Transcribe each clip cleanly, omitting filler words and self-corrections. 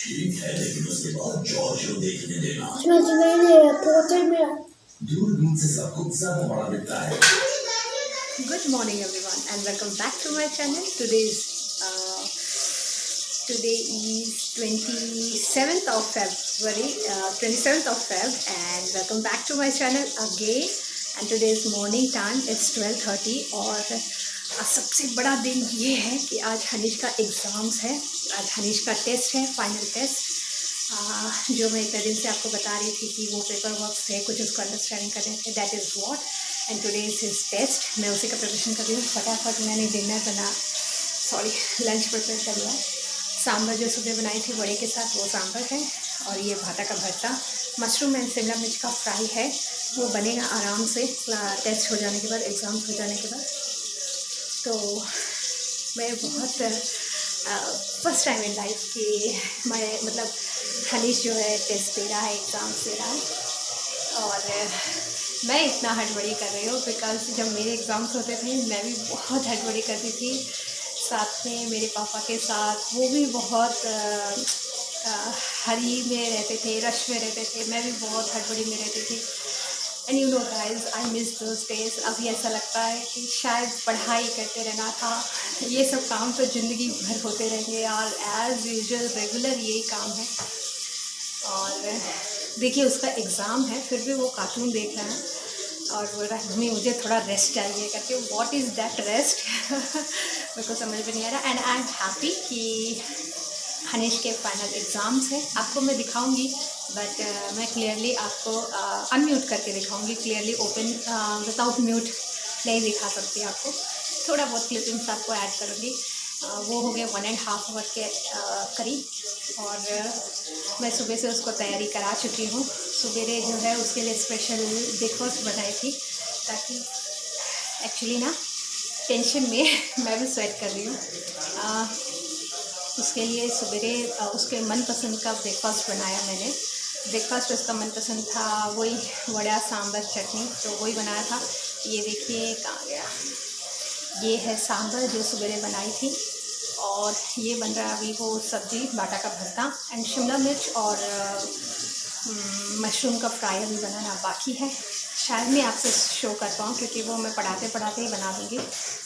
ठीक है लेकिन उसके बाद जॉर्जियो देखने देना। दूरबीन से सब कुछ ज्यादा बड़ा दिखता है। Good morning everyone and welcome back to my channel. Today is 27th of February, 27th of Feb, and welcome back to my channel again. And today's morning time is 12:30 और सबसे बड़ा दिन ये है कि आज हनीश का एग्ज़ाम्स है। आज हनीश का टेस्ट है, फाइनल टेस्ट, जो मैं इतने दिन से आपको बता रही थी कि वो पेपर वर्क थे, कुछ उसको अंडरस्टैंडिंग करने थे। That is what, and today is his test. मैं उसी का प्रिपरेशन कर रही हूँ। फटाफट मैंने लंच प्रिपेयर कर लिया। सांभर जो सुबह बनाई थी वड़े के साथ, वो सांभर है, और ये भाटा का भरता, मशरूम एंड शिमला मिर्च का फ्राई है। वो बनेगा आराम से टेस्ट हो जाने के बाद, एग्ज़ाम्स हो जाने के बाद। तो मैं बहुत फर्स्ट टाइम इन लाइफ कि मैं हनीश जो है टेस्ट दे रहा है, एग्ज़ाम्स दे रहा है, और मैं इतना हड़बड़ी कर रही हूँ बिकॉज जब मेरे एग्ज़ाम्स होते थे मैं भी बहुत हड़बड़ी करती थी। साथ में मेरे पापा के साथ वो भी बहुत हरी में रहते थे, रश में रहते थे। मैं भी बहुत हड़बड़ी में रहती थी। And you know guys, I miss those days. अभी ऐसा लगता है कि शायद पढ़ाई करते रहना था। ये सब काम तो ज़िंदगी भर होते रहेंगे और एज़ यूजुअल रेगुलर यही काम है। और देखिए उसका एग्ज़ाम है, फिर भी वो कार्टून देख रहा है और बोल रहा है मम्मी मुझे थोड़ा रेस्ट चाहिए करके। What is that rest? मेरे को समझ में नहीं आ रहा। एंड आई एम हैप्पी कि हनीश के फाइनल एग्ज़ाम्स हैं। आपको मैं दिखाऊंगी, बट मैं क्लियरली आपको अनम्यूट करके दिखाऊंगी। क्लियरली ओपन विदाउट म्यूट नहीं दिखा सकती आपको। थोड़ा बहुत क्लिपिंग्स आपको ऐड करूँगी। वो हो गया 1.5 आवर के करीब, और मैं सुबह से उसको तैयारी करा चुकी हूँ। सवेरे जो है उसके लिए स्पेशल ब्रेकफास्ट बनाई थी, ताकि एक्चुअली ना टेंशन में मैं भी स्वेट कर रही हूँ। उसके लिए सवेरे उसके मनपसंद का ब्रेकफास्ट बनाया मैंने। ब्रेकफास्ट उसका मनपसंद था वही वड़ा सांभर चटनी, तो वही बनाया था। ये देखिए कहाँ गया, ये है सांभर जो सवेरे बनाई थी, और ये बन रहा है अभी वो सब्ज़ी बाटा का भरता, एंड शिमला मिर्च और मशरूम का फ्राई अभी बनाना बाकी है। शायद मैं आपसे शो कर पाऊँ क्योंकि वो मैं पढ़ाते पढ़ाते ही बना दूँगी।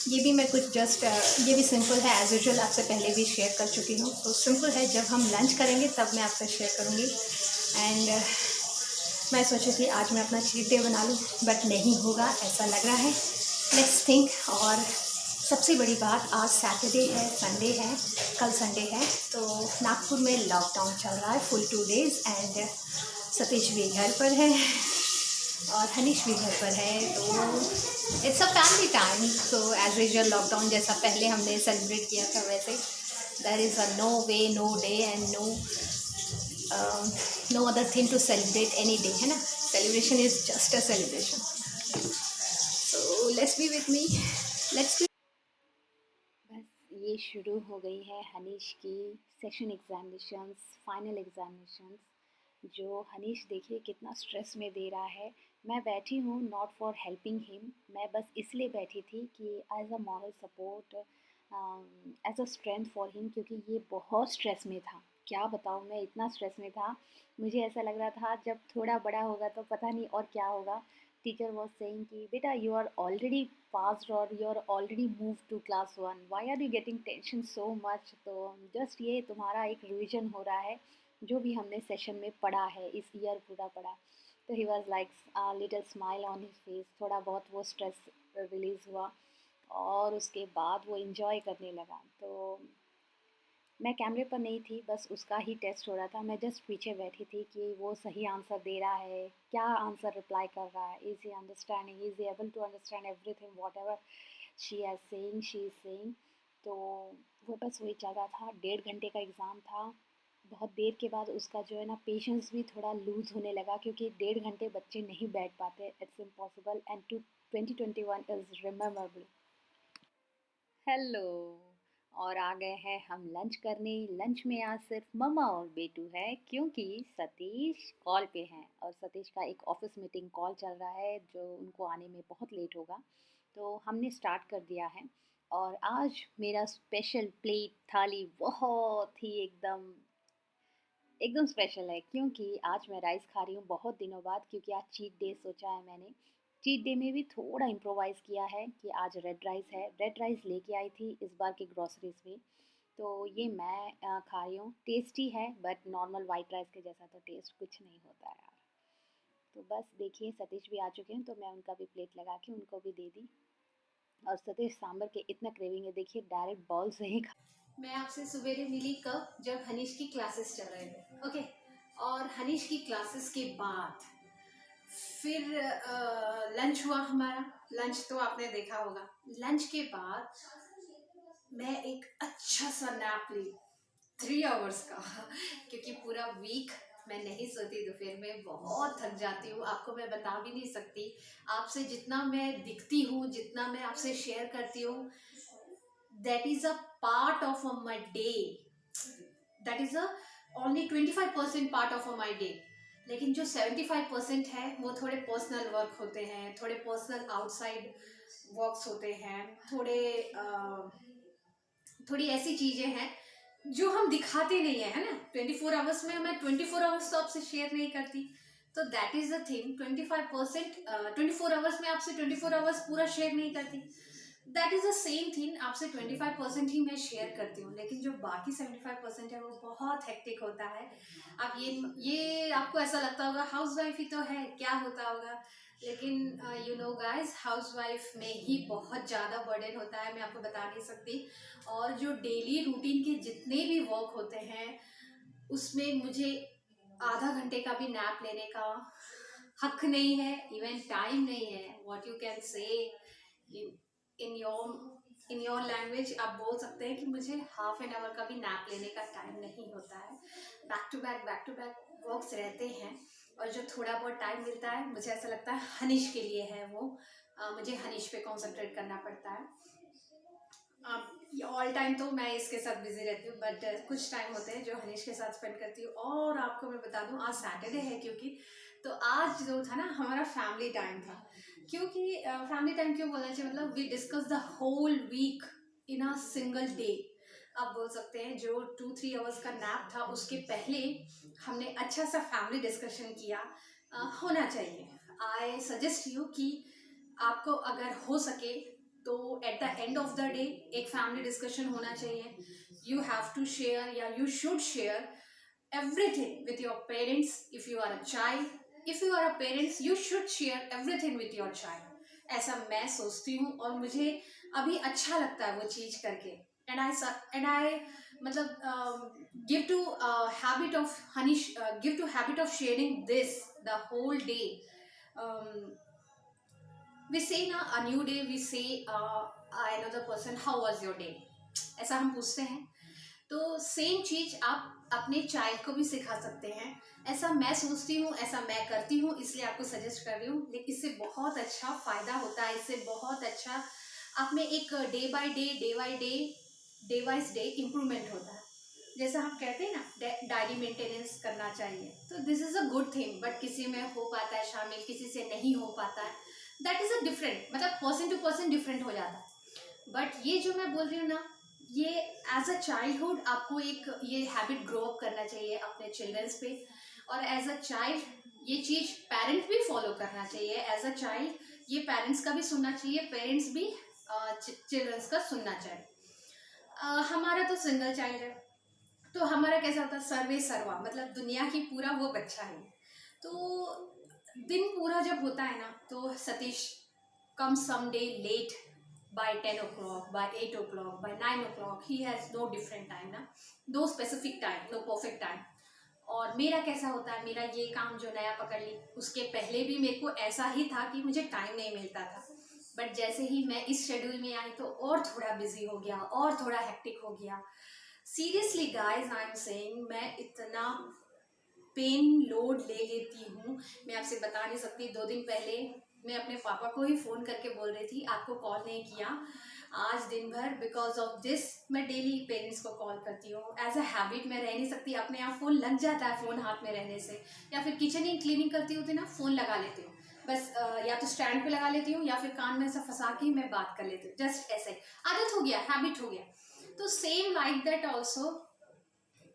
ये भी मैं कुछ जस्ट ये भी सिंपल है, एज़ यूजुअल आपसे पहले भी शेयर कर चुकी हूँ। तो सिंपल है, जब हम लंच करेंगे तब मैं आपसे शेयर करूँगी। एंड मैं सोची थी आज मैं अपना चीट डे बना लूँ, बट नहीं होगा ऐसा लग रहा है। Let's think. और सबसे बड़ी बात, आज सैटरडे है, संडे है, कल संडे है, तो नागपुर में लॉकडाउन चल रहा है फुल 2 डेज़, एंड सतीश भी घर पर है और हनीश भी घर पर है। तो इट्स अ फैमिली टाइम। तो एज यूजुअल लॉकडाउन जैसा पहले हमने सेलिब्रेट किया था वैसे there is a no way, no day and no other thing to celebrate any day, है ना। Celebration is just a celebration. So let's be with me, let's. बस ये शुरू हो गई है हनीश की सेशन एग्ज़ामिनेशंस, फाइनल एग्ज़ामिनेशंस, जो हनीश देखिए कितना स्ट्रेस में दे रहा है। मैं बैठी हूँ नॉट फॉर हेल्पिंग हिम, मैं बस इसलिए बैठी थी कि as a moral support, as a strength for him, क्योंकि ये बहुत स्ट्रेस में था। क्या बताऊँ, मैं इतना स्ट्रेस में था, मुझे ऐसा लग रहा था जब थोड़ा बड़ा होगा तो पता नहीं और क्या होगा। टीचर वॉज सेइंग कि बेटा यू आर ऑलरेडी पास्ड और you are already move to class 1, why are you getting tension so much. तो जस्ट ये तुम्हारा एक रिविजन हो रहा है जो भी हमने सेशन में पढ़ा है, इस ईयर पूरा पढ़ा। तो he was like little smile on his face, थोड़ा बहुत वो स्ट्रेस रिलीज़ हुआ और उसके बाद वो इन्जॉय करने लगा। तो मैं कैमरे पर नहीं थी, बस उसका ही टेस्ट हो रहा था। मैं जस्ट पीछे बैठी थी कि वो सही आंसर दे रहा है, क्या आंसर रिप्लाई कर रहा है, is he understanding, is he able to understand everything what ever she is saying. तो वो बस वही चल रहा था। 1.5 घंटे का एग्ज़ाम था। बहुत देर के बाद उसका जो है ना पेशेंस भी थोड़ा लूज़ होने लगा, क्योंकि 1.5 घंटे बच्चे नहीं बैठ पाते, it's impossible, and 2021 is rememberable. Hello, और आ गए हैं हम लंच करने। लंच में आज सिर्फ मम्मा और बेटू है, क्योंकि सतीश कॉल पे हैं और सतीश का एक ऑफिस मीटिंग कॉल चल रहा है जो उनको आने में बहुत लेट होगा। तो हमने स्टार्ट कर दिया है, और आज मेरा स्पेशल प्लेट थाली बहुत ही एकदम एकदम स्पेशल है क्योंकि आज मैं राइस खा रही हूँ बहुत दिनों बाद, क्योंकि आज चीट डे सोचा है मैंने। चीट डे में भी थोड़ा इम्प्रोवाइज़ किया है कि आज रेड राइस है। रेड राइस लेके आई थी इस बार की ग्रॉसरीज में, तो ये मैं खा रही हूँ। टेस्टी है बट नॉर्मल वाइट राइस के जैसा तो टेस्ट कुछ नहीं होता है यार। तो बस देखिए सतीश भी आ चुके हैं, तो मैं उनका भी प्लेट लगा के उनको भी दे दी। और सतीश सांभर के इतना क्रेविंग है, देखिए डायरेक्ट बॉल से ही मैं आपसे सवेरे मिली कब, जब हनीश की क्लासेस चल रहे थे, ओके। और हनीश की क्लासेस के बाद फिर लंच हुआ हमारा। लंच तो आपने देखा होगा। लंच के बाद मैं एक अच्छा सा नैप ली, 3 आवर्स का क्योंकि पूरा वीक मैं नहीं सोती, दोपहर में बहुत थक जाती हूँ। आपको मैं बता भी नहीं सकती। आपसे जितना मैं दिखती हूँ, जितना मैं आपसे शेयर करती हूँ, that is a part of my day, that is a only 25% part of my day। लेकिन जो 75% है वो थोड़े पर्सनल वर्क होते हैं, थोड़े पर्सनल आउटसाइड वर्क्स होते हैं, थोड़ी ऐसी चीज़ें हैं जो हम दिखाते नहीं है ना। 24 आवर्स में मैं 24 आवर्स तो आपसे शेयर नहीं करती। तो that is the thing. 25%, 24 hours में आपसे 24 आवर्स पूरा शेयर नहीं करती। That is the same thing, आपसे 25% ही मैं शेयर करती हूँ, लेकिन जो बाकी 75% है वो बहुत हेक्टिक होता है। अब ये आपको ऐसा लगता होगा हाउस वाइफ ही तो है, क्या होता होगा। लेकिन you know guys, house wife में ही बहुत ज़्यादा बर्डन होता है, मैं आपको बता नहीं सकती। और जो डेली रूटीन के जितने भी वर्क होते हैं उसमें मुझे आधा घंटे का भी नैप लेने का हक नहीं है, इवन टाइम नहीं है। What you can say in your language, आप बोल सकते हैं कि मुझे हाफ एन आवर का भी नैप लेने का टाइम नहीं होता है। बैक टू बैक वर्क्स रहते हैं, और जो थोड़ा बहुत टाइम मिलता है मुझे ऐसा लगता है हनीश के लिए है वो। मुझे हनीश पे कॉन्सेंट्रेट करना पड़ता है। ऑल टाइम तो मैं इसके साथ बिजी रहती हूँ, बट कुछ टाइम होते हैं जो हनीश के साथ स्पेंड करती हूँ। और आपको मैं बता दूँ, आज सैटरडे है क्योंकि, तो आज जो था ना हमारा फैमिली टाइम था। क्योंकि फैमिली टाइम क्यों बोलना चाहिए, मतलब we discuss the whole week in a single day. आप बोल सकते हैं जो 2-3 आवर्स का नैप था उसके पहले हमने अच्छा सा फैमिली डिस्कशन किया। होना चाहिए। आई सजेस्ट यू कि आपको अगर हो सके तो at the end of the day एक फैमिली डिस्कशन होना चाहिए। यू हैव टू शेयर, या you should share everything with your parents. If you are a child, if you are a parents, you should share everything with your child। ऐसा मैं सोचती हूँ और मुझे अभी अच्छा लगता है वो चीज करके। एंड आई मतलब give to habit of Hanish, give to habit of sharing this the whole day. we say na a new day, we say another person how was your day, ऐसा हम पूछते हैं। तो सेम चीज आप अपने चाइल्ड को भी सिखा सकते हैं। ऐसा मैं सोचती हूँ, ऐसा मैं करती हूँ, इसलिए आपको सजेस्ट कर रही हूँ। लेकिन इससे बहुत अच्छा फायदा होता है, इससे बहुत अच्छा आप में एक डे वाइज डे इम्प्रूवमेंट होता है। जैसा हम कहते हैं ना डायरी मेंटेनेंस करना चाहिए, तो this is a good thing. But किसी में हो पाता है शामिल, किसी से नहीं हो पाता है। दैट इज अ डिफरेंट, मतलब पर्सन टू पर्सन डिफरेंट हो जाता है। बट ये जो मैं बोल रही हूँ ना, ये एज अ चाइल्डहुड आपको एक ये हैबिट ग्रो अप करना चाहिए अपने चिल्ड्रंस पे। और एज अ चाइल्ड ये चीज़ पेरेंट्स भी फॉलो करना चाहिए। एज अ चाइल्ड ये पेरेंट्स का भी सुनना चाहिए, पेरेंट्स भी चिल्ड्रंस का सुनना चाहिए। हमारा तो सिंगल चाइल्ड है, तो हमारा कैसा होता है, सर्वे सर्वा, मतलब दुनिया की पूरा वो बच्चा है। तो दिन पूरा जब होता है ना, तो Satish come some day late by 10 o'clock, by 8 o'clock, by 9 o'clock, he has no different time ना, no specific time, no perfect time। और मेरा कैसा होता है, मेरा ये काम जो नया पकड़ ली, उसके पहले भी मेरे को ऐसा ही था कि मुझे टाइम नहीं मिलता था। बट जैसे ही मैं इस शेड्यूल में आई तो और थोड़ा बिजी हो गया, और थोड़ा हेक्टिक हो गया। Seriously guys I am saying, मैं इतना पेन लोड ले लेती हूँ, मैं आपसे बता नहीं सकती। 2 दिन पहले मैं अपने पापा को ही फ़ोन करके बोल रही थी आपको कॉल नहीं किया आज दिन भर, बिकॉज ऑफ दिस। मैं डेली पेरेंट्स को कॉल करती हूँ, एज अ हैबिट मैं रह नहीं सकती। अपने आप फ़ोन लग जाता है, फ़ोन हाथ में रहने से। या फिर किचन क्लीनिंग करती होती ना, फ़ोन लगा लेती हूँ बस, या तो स्टैंड पे लगा लेती हूँ या फिर कान में ऐसा फंसा के मैं बात कर लेती हूँ, जस्ट ऐसे। आदत हो गया, हैबिट हो गया। तो सेम लाइक दैट ऑल्सो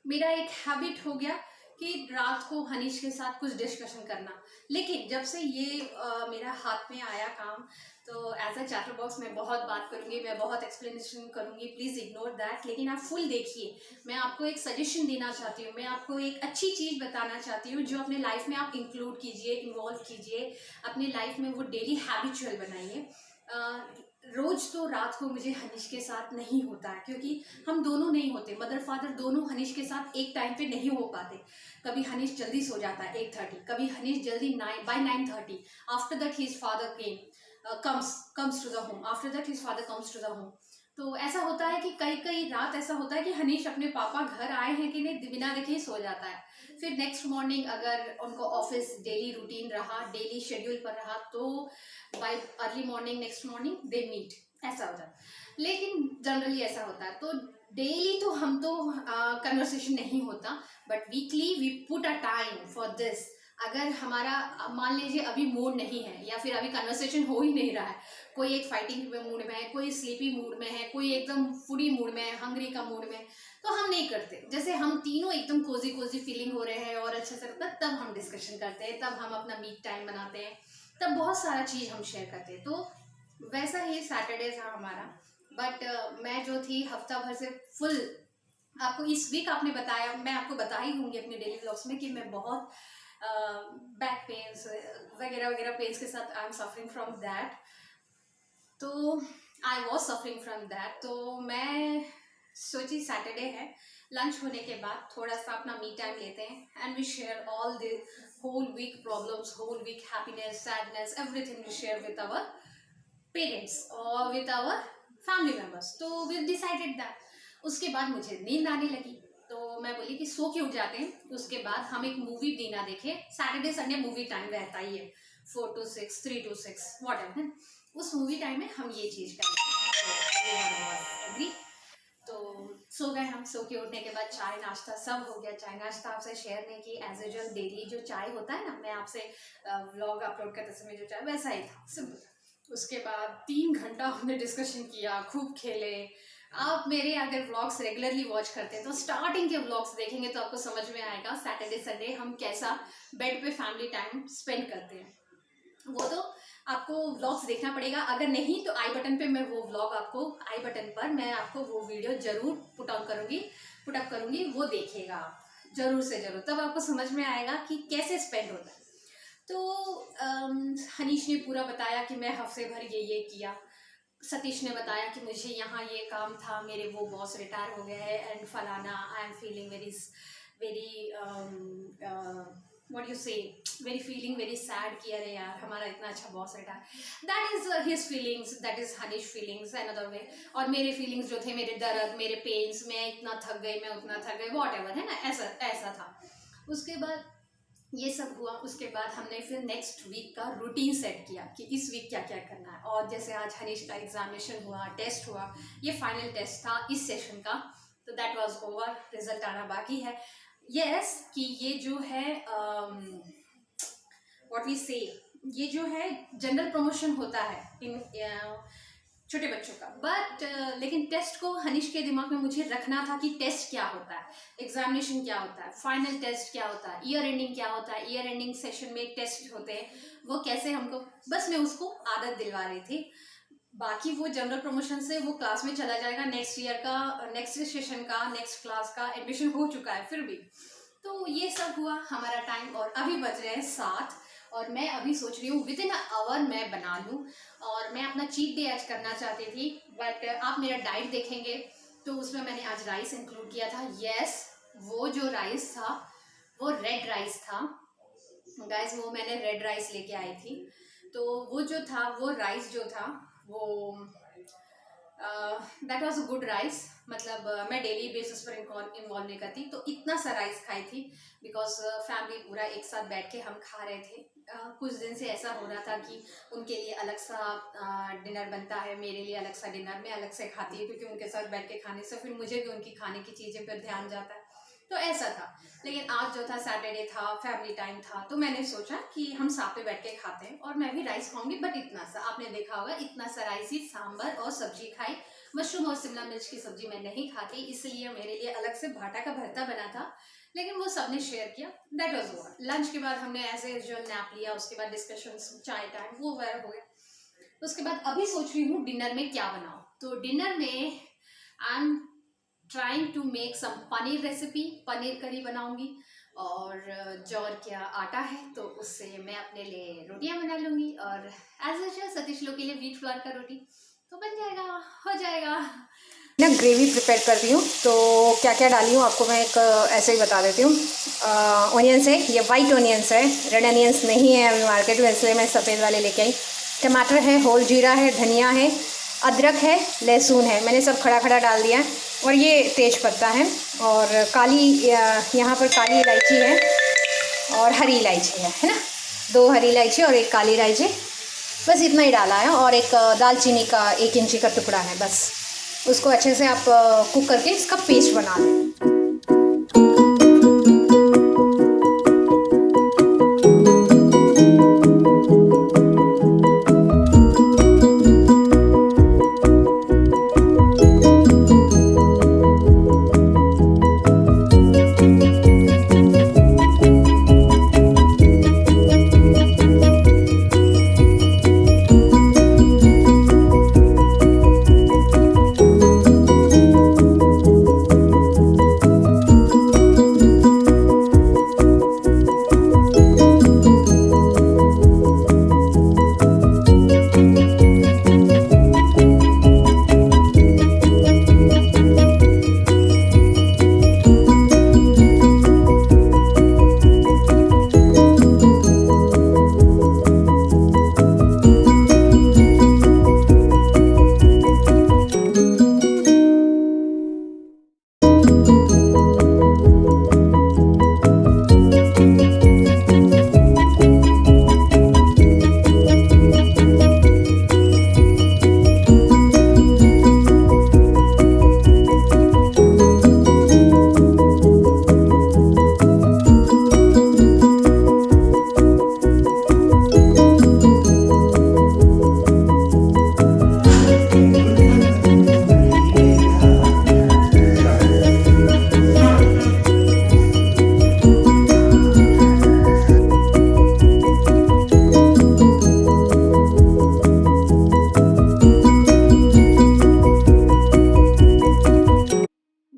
मेरा एक हैबिट हो गया कि रात को हनीश के साथ कुछ डिस्कशन करना। लेकिन जब से ये मेरा हाथ में आया काम, तो एज अ चैटर बॉक्स मैं बहुत बात करूँगी, मैं बहुत एक्सप्लेनेशन करूँगी, प्लीज़ इग्नोर दैट। लेकिन आप फुल देखिए, मैं आपको एक सजेशन देना चाहती हूँ, मैं आपको एक अच्छी चीज़ बताना चाहती हूँ जो अपने लाइफ में आप इंक्लूड कीजिए, इन्वॉल्व कीजिए, अपनी लाइफ में वो डेली हैबिचुअल बनाइए। रोज़ तो रात को मुझे हनीश के साथ नहीं होता है, क्योंकि हम दोनों नहीं होते, मदर फादर दोनों हनीश के साथ एक टाइम पे नहीं हो पाते। कभी हनीश जल्दी सो जाता है 8:30, कभी हनीश जल्दी 9:30। After that his father comes to the home, after that his father comes to the home। तो ऐसा होता है कि कई कई रात ऐसा होता है कि हनीश अपने पापा घर आए हैं कि नहीं बिना देखे ही सो जाता है। फिर नेक्स्ट मॉर्निंग अगर उनको ऑफिस डेली रूटीन रहा, डेली शेड्यूल पर रहा, तो by early morning next morning they meet, ऐसा हो जाता है। लेकिन जनरली ऐसा होता है, तो डेली तो हम तो कन्वर्सेशन नहीं होता, but weekly we put a time for this. अगर हमारा मान लीजिए अभी मूड नहीं है, या फिर अभी कन्वर्सेशन हो ही नहीं रहा है, कोई एक फाइटिंग मूड में है, कोई स्लीपी मूड में है, कोई एकदम फूडी मूड में है, हंग्री का मूड में, तो हम नहीं करते। जैसे हम तीनों एकदम कोजी कोजी फीलिंग हो रहे हैं और अच्छे से लगता है, तब हम डिस्कशन करते हैं, तब हम अपना मीट टाइम बनाते हैं, तब बहुत सारा चीज़ हम शेयर करते हैं। तो वैसा ही सैटरडे था हमारा। बट मैं जो थी हफ्ता भर से फुल, आपको इस वीक आपने बताया, मैं आपको बता ही दूंगी अपने डेली ब्लॉग्स में कि मैं बहुत बैक पेन्स वगैरह वगैरह पेन्स के साथ I am suffering from that. तो I was suffering from that. तो मैं सोची सैटरडे है, लंच होने के बाद थोड़ा सा अपना मी टाइम लेते हैं, and we share all the whole week problems, whole week happiness, sadness, everything we share with our parents और विद आवर फैमिली मेम्बर्स। तो वी डिसाइडेड दैट। उसके बाद मुझे नींद आने लगी, तो मैं बोली कि सो के उठ जाते हैं, उसके बाद हम एक मूवी बिना देखे, सैटरडे संडे मूवी टाइम रहता ही है 4 to 6, 3 to 6 वॉट एवर, उस मूवी टाइम में हम ये चीज़ करेंगे। तो सो गए हम। सो के उठने के बाद चाय नाश्ता सब हो गया। चाय नाश्ता आपसे शेयर नहीं की, एज यूजुअल डेली जो चाय होता है ना, मैं आपसे व्लॉग अपलोड करते समय जो चाय वैसा ही था, सिंपल। उसके बाद 3 घंटा हमने डिस्कशन किया, खूब खेले। आप मेरे अगर व्लॉग्स रेगुलरली वॉच करते हैं तो स्टार्टिंग के व्लॉग्स देखेंगे तो आपको समझ में आएगा सैटरडे संडे हम कैसा बेड पे फैमिली टाइम स्पेंड करते हैं। वो तो आपको व्लॉग्स देखना पड़ेगा, अगर नहीं तो आई बटन पे मैं वो व्लॉग आपको, आई बटन पर मैं आपको वो वीडियो जरूर पुटअप करूँगी, वो देखिएगा आप जरूर से जरूर, तब आपको समझ में आएगा कि कैसे स्पेंड होता है। तो हनीश ने पूरा बताया कि मैं हफ्ते भर ये किया। सतीश ने बताया कि मुझे यहाँ ये काम था, मेरे वो बॉस रिटायर हो गए हैं, एंड फलाना, I am feeling very what you से, वेरी सैड कि अरे यार हमारा इतना अच्छा boss retire. That is his feelings, that is Hanish feelings another way. और मेरे फीलिंग्स जो थे, मेरे दर्द, मेरे पेन्स, मैं इतना थक गई, मैं उतना थक गई, वॉट एवर, है ना, ऐसा था। उसके बाद ये सब हुआ। उसके बाद हमने फिर नेक्स्ट वीक का रूटीन सेट किया कि इस वीक क्या क्या करना है। और जैसे आज हनीश का एग्जामिनेशन हुआ, टेस्ट हुआ, ये फाइनल टेस्ट था इस सेशन का, तो दैट वाज ओवर, रिजल्ट आना बाकी है। यस कि ये जो है व्हाट वी से, ये जो है जनरल प्रमोशन होता है इन छोटे बच्चों का। बट लेकिन टेस्ट को हनीश के दिमाग में मुझे रखना था कि टेस्ट क्या होता है, एग्जामिनेशन क्या होता है, फाइनल टेस्ट क्या होता है, ईयर एंडिंग क्या होता है, ईयर एंडिंग सेशन में टेस्ट होते हैं, वो कैसे हमको, बस मैं उसको आदत दिलवा रही थी। बाकी वो जनरल प्रमोशन से वो क्लास में चला जाएगा, नेक्स्ट ईयर का, नेक्स्ट सेशन का, नेक्स्ट क्लास का एडमिशन हो चुका है फिर भी। तो ये सब हुआ हमारा टाइम, और अभी बज रहे हैं 7, और मैं अभी सोच रही हूँ विद इन आवर मैं बना लूँ। और मैं अपना चीट डे आज करना चाहती थी, बट आप मेरा डाइट देखेंगे तो उसमें मैंने आज राइस इंक्लूड किया था। यस, वो जो राइस था वो रेड राइस था गाइस, वो मैंने रेड राइस लेके आई थी। तो वो जो था, वो राइस जो था वो that was a good rice. मतलब मैं डेली बेसिस पर इन्वॉल्व नहीं करती, तो इतना सा राइस खाई थी बिकॉज फैमिली पूरा एक साथ बैठ के हम खा रहे थे। कुछ दिन से ऐसा हो रहा था कि उनके लिए अलग सा डिनर बनता है, मेरे लिए अलग सा डिनर, मैं अलग से खाती है, क्योंकि उनके साथ बैठ के खाने से फिर मुझे भी उनकी खाने की चीज़ें पर ध्यान जाता है, तो ऐसा था। लेकिन आज जो था सैटरडे था, फैमिली टाइम था, तो मैंने सोचा कि हम साथ में बैठ के खाते हैं, और मैं भी राइस खाऊंगी, बट इतना सा, आपने देखा होगा इतना सा राइस ही, सांभर और सब्जी खाई, मशरूम और शिमला मिर्च की सब्जी मैं नहीं खाती, इसलिए मेरे लिए अलग से भाटा का भरता बना था, लेकिन वो सबने शेयर किया। That was what. लंच के बाद हमने ऐसे जो नैप लिया, उसके बाद डिस्कशंस, चाय टाइम, वो वगैरह हो गया। उसके बाद अभी सोच रही हूँ डिनर में क्या बनाऊँ। तो डिनर में I am trying to make some paneer recipe, paneer curry बनाऊंगी। और जौर क्या आटा है तो उससे मैं अपने लिए रोटियां बना लूँगी, और एज यूजुअल सतीश लोग के लिए व्हीट फ्लोर का रोटी, तो बन जाएगा, हो जाएगा ना। ग्रेवी प्रिपेयर कर रही हूँ, तो क्या क्या डाली हूँ आपको मैं एक ऐसे ही बता देती हूँ। ऑनियंस है, ये वाइट ऑनियंस है, रेड ऑनियंस नहीं है अभी मार्केट में, इसलिए मैं सफ़ेद वाले लेके आई। टमाटर है, होल जीरा है, धनिया है, अदरक है, लहसुन है, मैंने सब खड़ा खड़ा डाल दिया है। और ये तेज पत्ता है, और काली यहाँ पर काली इलायची है, और हरी इलायची है ना, 2 हरी इलायची और 1 काली इलायची, बस इतना ही डाला है। और एक दालचीनी का 1 इंची का टुकड़ा है, बस उसको अच्छे से आप कुक करके इसका पेस्ट बना लें।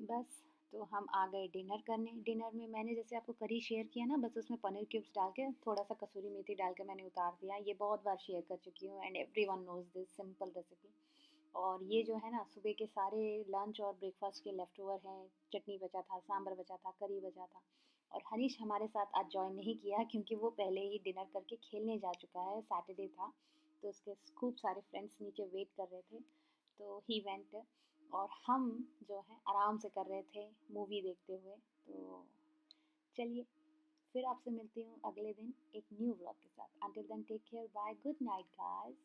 बस तो हम आ गए डिनर करने। डिनर में मैंने जैसे आपको करी शेयर किया ना, बस उसमें पनीर क्यूब्स डाल के थोड़ा सा कसूरी मेथी डाल के मैंने उतार दिया। ये बहुत बार शेयर कर चुकी हूँ and everyone knows this simple recipe. और ये जो है ना, सुबह के सारे लंच और ब्रेकफास्ट के लेफ्ट ओवर हैं। चटनी बचा था, सांभर बचा था, करी बचा था। और हनीश हमारे साथ आज ज्वाइन नहीं किया क्योंकि वो पहले ही डिनर करके खेलने जा चुका है। सैटरडे था तो उसके खूब सारे फ्रेंड्स नीचे वेट कर रहे थे, तो ही वेंट। और हम जो है आराम से कर रहे थे मूवी देखते हुए। तो चलिए फिर आपसे मिलती हूँ अगले दिन एक न्यू व्लॉग के साथ। Until then take care, bye, good night guys.